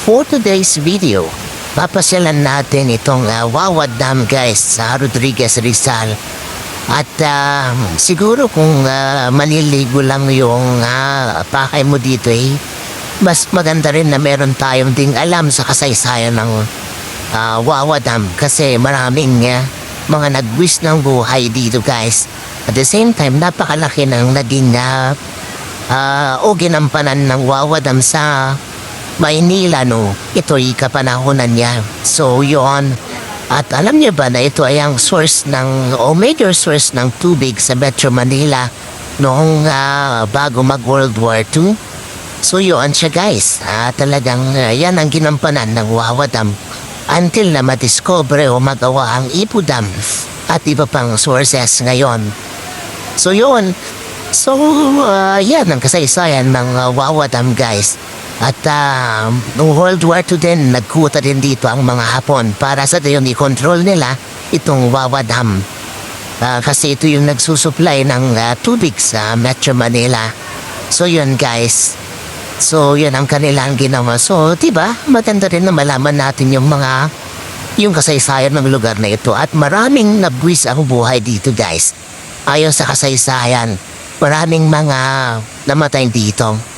For today's video, papasyalan natin itong Wawa Dam guys sa Rodriguez Rizal. At siguro kung maniligo lang yung pakay mo dito mas maganda rin na meron tayong ding alam sa kasaysayan ng Wawa Dam kasi maraming mga nagwis ng buhay dito guys. At the same time, napakalaki ng naging o ginampanan ng Wawa Dam sa Maynila no. Ito'y kapanahonan niya. So yun. At alam niyo ba na ito ay ang source ng o major source ng tubig sa Metro Manila noong bago mag World War II. So yun siya guys. Talagang yan ang ginampanan ng Wawa Dam until na madiscover o magawa ang Ipu Dam at iba pang sources ngayon. So yun. So yan ang kasaysayan ng Wawa Dam guys. At noong World War II din, nagkuta din dito ang mga Hapon para sa yung i-control nila itong Wawa Dam. Kasi ito yung nagsusupply ng tubig sa Metro Manila. So yun guys. So yun ang kanilang ginawa. So diba, maganda rin na malaman natin yung kasaysayan ng lugar na ito. At maraming nabwis ang buhay dito guys. Ayon sa kasaysayan, maraming mga namatay dito.